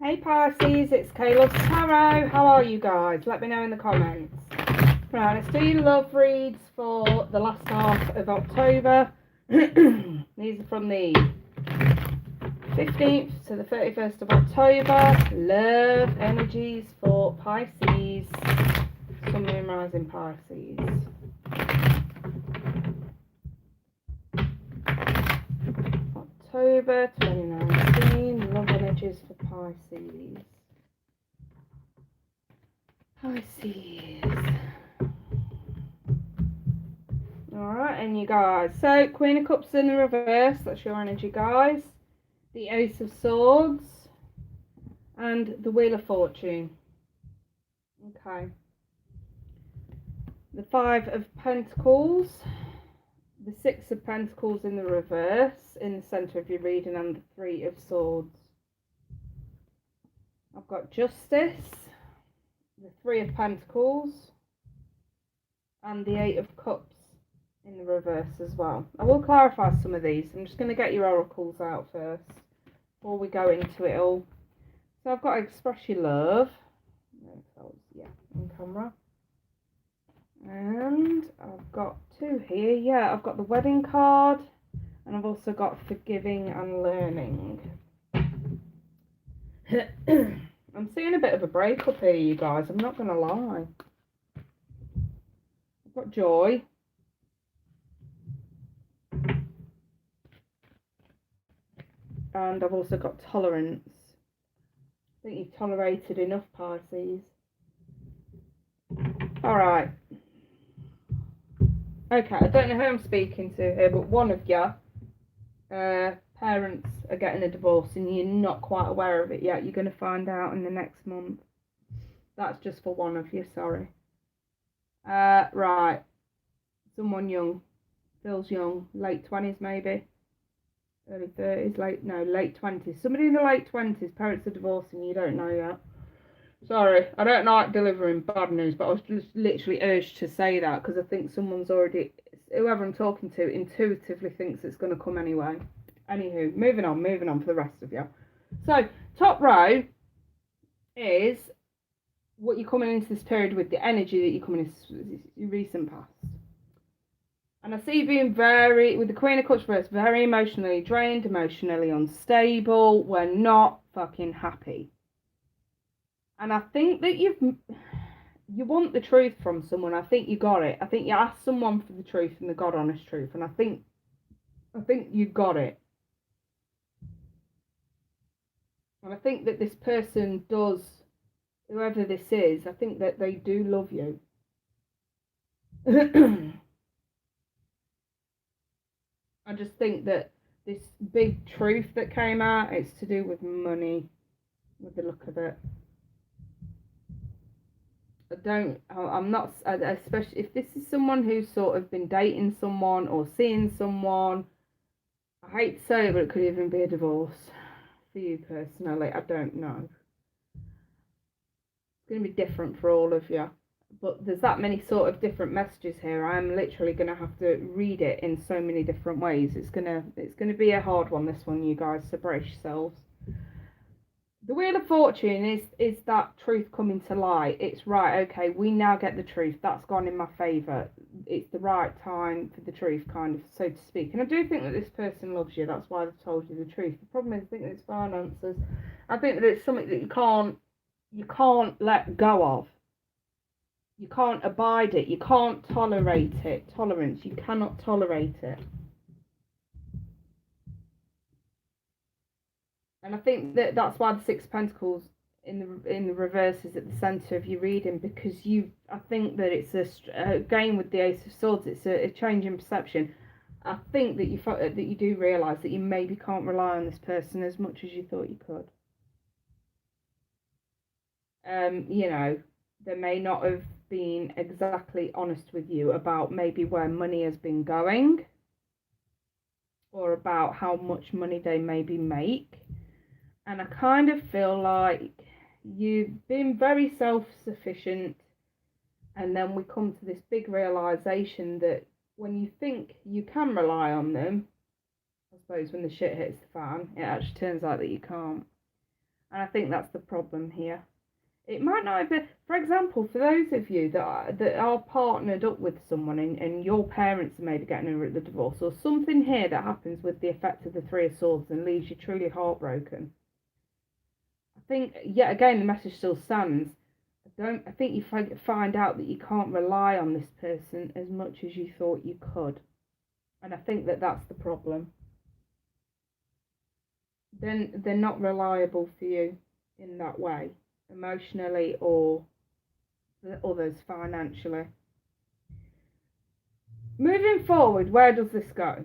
Hey Pisces, it's Kayla's Tarot. How are you guys? Let me know in the comments. Right, let's do your love reads for the last half of October. These are from the 15th to the 31st of October. Love energies for Pisces. Sun, Moon, Rising Pisces. October 2019. Love energies for Pisces. Pisces. Alright, and you guys. So, Queen of Cups in the reverse. That's your energy, guys. The Ace of Swords. And the Wheel of Fortune. Okay. The Five of Pentacles. The Six of Pentacles in the reverse. In the centre of your reading. And the Three of Swords. I've got Justice. The Three of Pentacles. And the Eight of Cups in the reverse as well. I will clarify some of these. I'm just going to get your oracles out first before we go into it all. So I've got Express Your Love. Yeah, on camera. And I've got two here. Yeah, I've got the Wedding card. And I've also got Forgiving and Learning. I'm seeing a bit of a breakup here, you guys. I'm not going to lie. I've got Joy. And I've also got Tolerance. I think you've tolerated enough, Pisces. Alright. Okay, I don't know who I'm speaking to here, but one of you, parents are getting a divorce and you're not quite aware of it yet. You're going to find out in the next month. That's just for one of you, sorry. Right. Someone young. Feels young. Late 20s maybe. Early 30s, late 20s. Somebody in the late 20s, parents are divorcing, you don't know yet. Sorry, I don't like delivering bad news, but I was just literally urged to say that because I think someone's already, whoever I'm talking to, intuitively thinks it's going to come anyway. Anywho, moving on for the rest of you. So, top row is what you're coming into this period with, the energy that you're coming into your recent past. And I see you being with the Queen of Cups reverse, very emotionally drained, emotionally unstable. We're not fucking happy. And I think that you want the truth from someone. I think you got it. I think you asked someone for the truth and the God honest truth. And I think you got it. And I think that this person does, whoever this is, I think that they do love you. I just think that this big truth that came out, it's to do with money, with the look of it. I'm not, especially if this is someone who's sort of been dating someone or seeing someone, I hate to say it, but it could even be a divorce for you personally. I don't know. It's going to be different for all of you. But there's that many sort of different messages here. I'm literally going to have to read it in so many different ways. It's gonna be a hard one, this one, you guys, so brace yourselves. The Wheel of Fortune is that truth coming to light. It's right, okay, we now get the truth. That's gone in my favour. It's the right time for the truth, kind of, so to speak. And I do think that this person loves you. That's why they've told you the truth. The problem is, I think that it's finances. I think that it's something that you can't let go of. You can't abide it. You can't tolerate it. Tolerance. You cannot tolerate it. And I think that that's why the Six of Pentacles in the reverse is at the centre of your reading, because I think that it's again with the Ace of Swords, it's a change in perception. I think that you do realise that you maybe can't rely on this person as much as you thought you could. You know, they may not have been exactly honest with you about maybe where money has been going, or about how much money they maybe make. And I kind of feel like you've been very self-sufficient, and then we come to this big realisation that when you think you can rely on them, I suppose when the shit hits the fan, it actually turns out that you can't. And I think that's the problem here. It might not have been, for example, for those of you that are partnered up with someone and your parents are maybe getting over the divorce, or something here that happens with the effect of the Three of Swords and leaves you truly heartbroken. I think, yet again, the message still stands. I think you find out that you can't rely on this person as much as you thought you could. And I think that that's the problem. Then they're not reliable for you in that way, emotionally or the others financially. Moving forward, where does this go?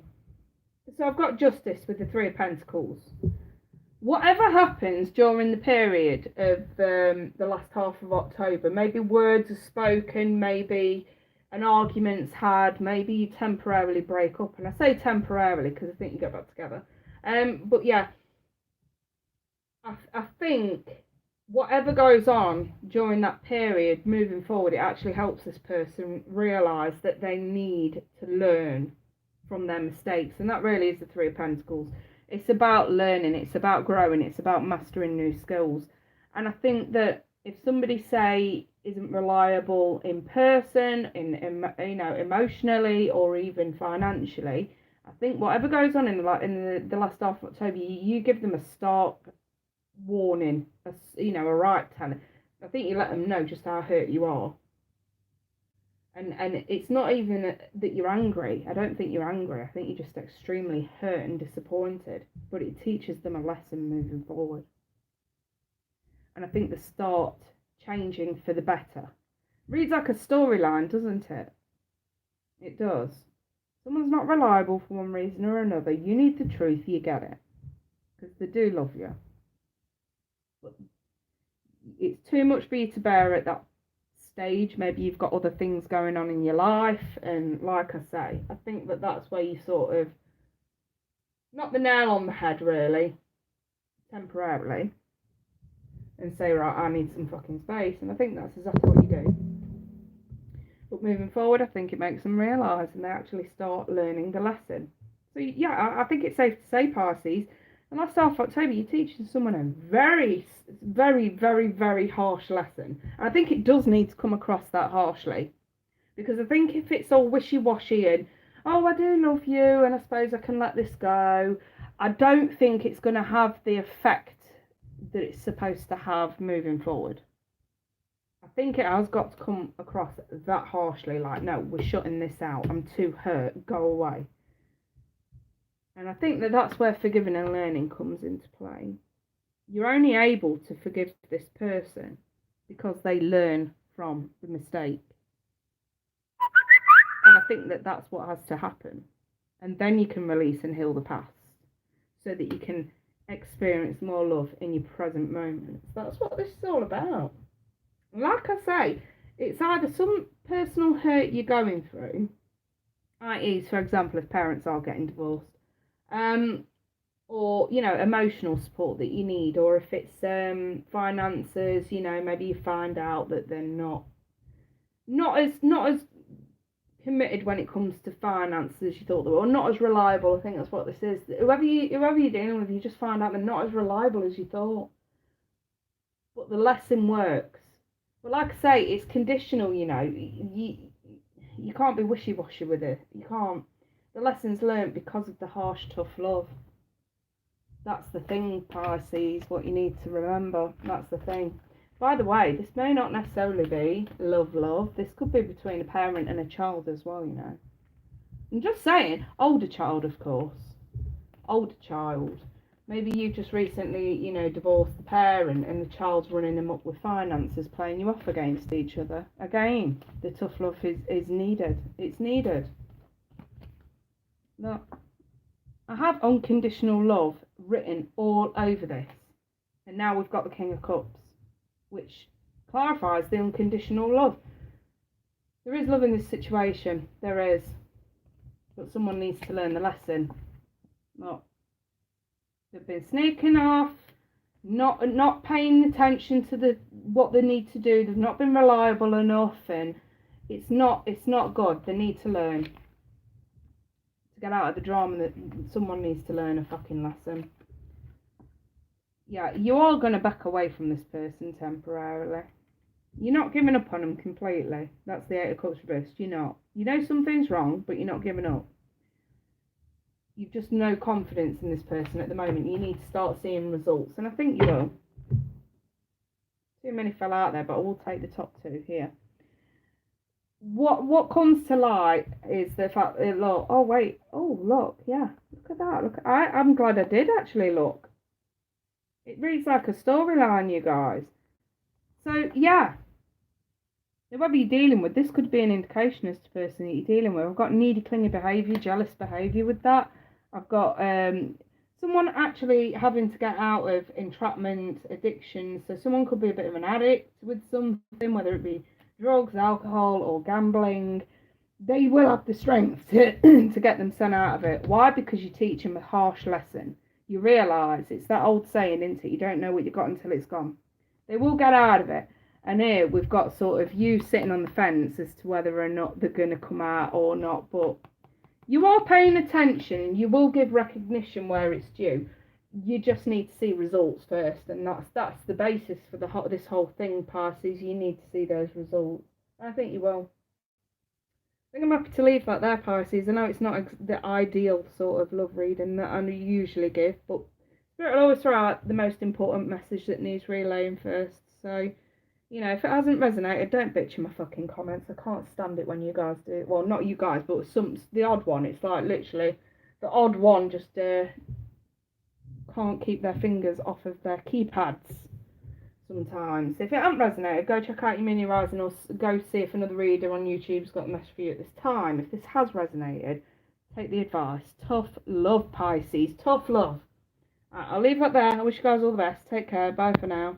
So I've got Justice with the Three of Pentacles. Whatever happens during the period of the last half of October, maybe words are spoken, maybe an argument's had, maybe you temporarily break up. And I say temporarily because I think you get back together. But yeah, I think whatever goes on during that period moving forward, it actually helps this person realise that they need to learn from their mistakes. And that really is the Three of Pentacles. It's about learning, it's about growing, it's about mastering new skills. And I think that if somebody, say, isn't reliable in person, in emotionally or even financially, I think whatever goes on in the last half of October, you give them a stark warning, a right telling. I think you let them know just how hurt you are. And it's not even that you're angry. I don't think you're angry. I think you're just extremely hurt and disappointed. But it teaches them a lesson moving forward. And I think they start changing for the better. Reads like a storyline, doesn't it? It does. Someone's not reliable for one reason or another. You need the truth, you get it. Because they do love you. But it's too much for you to bear at that stage. Maybe you've got other things going on in your life, and like I say, I think that that's where you sort of knock the nail on the head, really, temporarily, and say, right, I need some fucking space. And I think that's exactly what you do. But moving forward, I think it makes them realise, and they actually start learning the lesson. So yeah, I think it's safe to say, Pisces, the last half of October, you're teaching someone a very, very, very, very harsh lesson. And I think it does need to come across that harshly. Because I think if it's all wishy-washy and, oh, I do love you and I suppose I can let this go, I don't think it's going to have the effect that it's supposed to have moving forward. I think it has got to come across that harshly, like, no, we're shutting this out. I'm too hurt. Go away. And I think that that's where forgiving and learning comes into play. You're only able to forgive this person because they learn from the mistake. And I think that that's what has to happen. And then you can release and heal the past so that you can experience more love in your present moments. That's what this is all about. Like I say, it's either some personal hurt you're going through, i.e., for example, if parents are getting divorced, or emotional support that you need, or if it's finances, maybe you find out that they're not as committed when it comes to finances as you thought they were, or not as reliable. I think that's what this is. Whoever you're dealing with, you just find out they're not as reliable as you thought, but the lesson works. But like I say, it's conditional. You can't be wishy-washy with it. You can't. The lesson's learned because of the harsh, tough love. That's the thing, Pisces, what you need to remember. That's the thing. By the way, this may not necessarily be love. This could be between a parent and a child as well, I'm just saying, older child, of course. Older child. Maybe you just recently, divorced the parent and the child's running them up with finances, playing you off against each other. Again, the tough love is needed. It's needed. Look, I have unconditional love written all over this. And now we've got the King of Cups, which clarifies the unconditional love. There is love in this situation. There is. But someone needs to learn the lesson. Look, they've been sneaking off, not paying attention to what they need to do. They've not been reliable enough, and it's not good. They need to learn. To get out of the drama, that someone needs to learn a fucking lesson. Yeah, you are going to back away from this person temporarily. You're not giving up on them completely. That's the Eight of Cups reversed. You're not. You know something's wrong, but you're not giving up. You've just no confidence in this person at the moment. You need to start seeing results, and I think you will. Too many fell out there, but I will take the top two here. What comes to light is the fact that, look, oh wait, oh look, yeah, look at that. Look, I'm glad I did actually look. It reads like a storyline, you guys. So yeah, whoever you're dealing with, this could be an indication as to the person that you're dealing with. I've got needy, clingy behaviour, jealous behaviour with that. I've got someone actually having to get out of entrapment, addiction. So someone could be a bit of an addict with something, whether it be drugs, alcohol, or gambling. They will have the strength to get them sent out of it. Why? Because you teach them a harsh lesson. You realise, it's that old saying, isn't it? You don't know what you've got until it's gone. They will get out of it. And here we've got sort of you sitting on the fence as to whether or not they're going to come out or not. But you are paying attention and you will give recognition where it's due. You just need to see results first. And that's the basis for this whole thing, Pisces. You need to see those results. I think you will. I think I'm happy to leave that there, Pisces. I know it's not the ideal sort of love reading that I usually give, but Spirit will always throw out the most important message that needs relaying first. So, you know, if it hasn't resonated, don't bitch in my fucking comments. I can't stand it when you guys do it. Well, not you guys, but the odd one. It's like literally the odd one just can't keep their fingers off of their keypads sometimes. If it hasn't resonated, go check out your mini rising or go see if another reader on YouTube's got a message for you at this time. If this has resonated, take the advice. Tough love, Pisces. Tough love. Right, I'll leave that there. I wish you guys all the best. Take care. Bye for now.